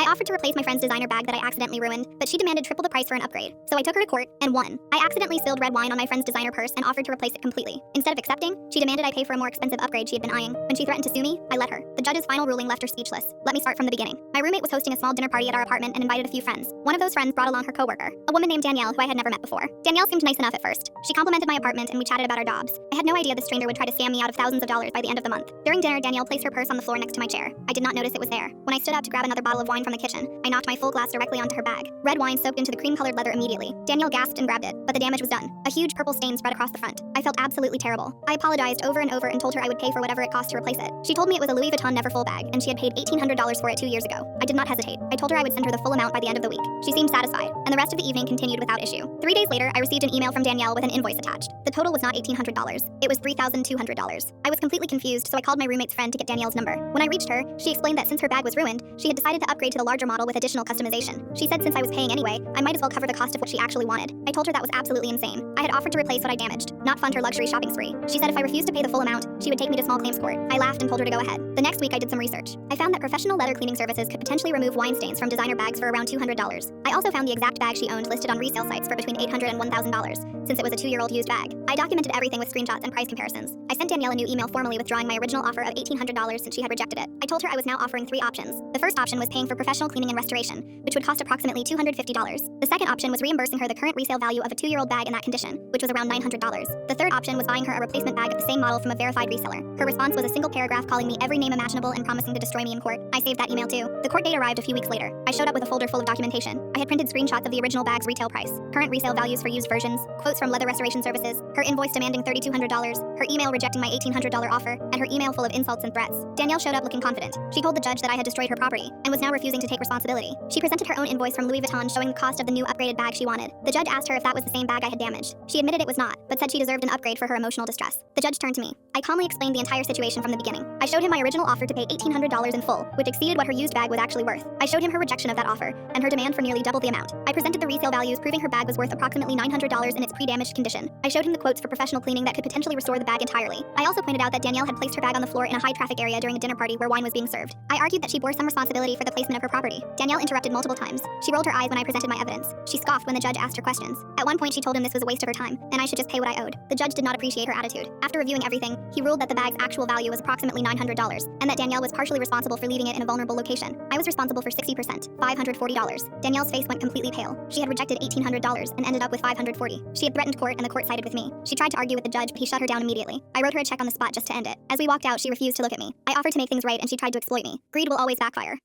offered to replace my friend's designer bag that I accidentally ruined, but she demanded triple the price for an upgrade. So I took her to court and won. I accidentally spilled red wine on my friend's designer purse and offered to replace it completely. Instead of accepting, she demanded I pay for a more expensive upgrade she had been eyeing. When she threatened to sue me, I let her. The judge's final ruling left her speechless. Let me start from the beginning. My roommate was hosting a small dinner party at our apartment and invited a few friends. One of those friends brought along her coworker, a woman named Danielle who I had never met before. Danielle seemed nice enough at first. She complimented my apartment and we chatted about our jobs. I had no idea the stranger would try to scam me out of thousands of dollars by the end of the month. During dinner, Danielle placed her purse on the floor next to my chair. I did not notice it was there. When I stood up to grab another bottle of wine from the kitchen, I knocked my full glass directly onto her bag. Red wine soaked into the cream-colored leather immediately. Danielle gasped and grabbed it, but the damage was done. A huge purple stain spread across the front. I felt absolutely terrible. I apologized over and over and told her I would pay for whatever it cost to replace it. She told me it was a Louis Vuitton Neverfull bag, and she had paid $1,800 for it 2 years ago. I did not hesitate. I told her I would send her the full amount by the end of the week. She seemed satisfied, and the rest of the evening continued without issue. 3 days later, I received an email from Danielle with an invoice attached. The total was not $1,800. It was $3,200. I was completely confused, so I called my roommate's friend to get Danielle's number. When I reached her, she explained that since her bag was ruined, she had decided to upgrade to the larger model with additional customization. She said since I was paying anyway, I might as well cover the cost of what she actually wanted. I told her that was absolutely insane. I had offered to replace what I damaged, not fund her luxury shopping spree. She said if I refused to pay the full amount, she would take me to small claims court. I laughed and told her to go ahead. The next week I did some research. I found that professional leather cleaning services could potentially remove wine stains from designer bags for around $200. I also found the exact bag she owned listed on resale sites for between $800 and $1,000, since it was a 2-year-old used bag. I documented everything with screenshots and price comparisons. I sent Danielle a new email formally withdrawing my original offer of $1,800 since she had rejected it. I told her I was now offering 3 options. The first option was paying for professional cleaning and restoration, which would cost approximately $250. The second option was reimbursing her the current resale value of a 2-year-old bag in that condition, which was around $900. The third option was buying her a replacement bag of the same model from a verified reseller. Her response was a single paragraph calling me every name imaginable and promising to destroy me in court. I saved that email too. The court date arrived a few weeks later. I showed up with a folder full of documentation. I had printed screenshots of the original bag's retail price, current resale values for used versions, quotes from leather restoration services, her invoice demanding $3,200, her email rejecting my $1,800 offer, and her email full of insults and threats. Danielle showed up looking confident. She told the judge that I had destroyed her property and was now refusing to take responsibility. She presented her own invoice from Louis Vuitton showing the cost of the new upgraded bag she wanted. The judge asked her if that was the same bag I had damaged. She admitted it was not, but said she deserved an upgrade for her emotional distress. The judge turned to me. I calmly explained the entire situation from the beginning. I showed him my original offer to pay $1,800 in full, which exceeded what her used bag was actually worth. I showed him her rejection of that offer and her demand for nearly double the amount. I presented the resale values proving her bag was worth approximately $900 in its pre-damaged condition. I showed him the quotes for professional cleaning that could potentially restore the bag entirely. I also pointed out that Danielle had placed her bag on the floor in a high-traffic area during a dinner party where wine was being served. I argued that she bore some responsibility for the placement of her property. Danielle interrupted multiple times. She rolled her eyes when I presented my evidence. She scoffed when the judge asked her questions. At one point she told him this was a waste of her time, and I should just pay what I owed. The judge did not appreciate her attitude. After reviewing everything, he ruled that the bag's actual value was approximately $900, and that Danielle was partially responsible for leaving it in a vulnerable location. I was responsible for 60%, $540. Danielle's face went completely pale. She had rejected $1,800 and ended up with $540. She had threatened court and the court sided with me. She tried to argue with the judge, but he shut her down immediately. I wrote her a check on the spot just to end it. As we walked out, she refused to look at me. I offered to make things right and she tried to exploit me. Greed will always backfire.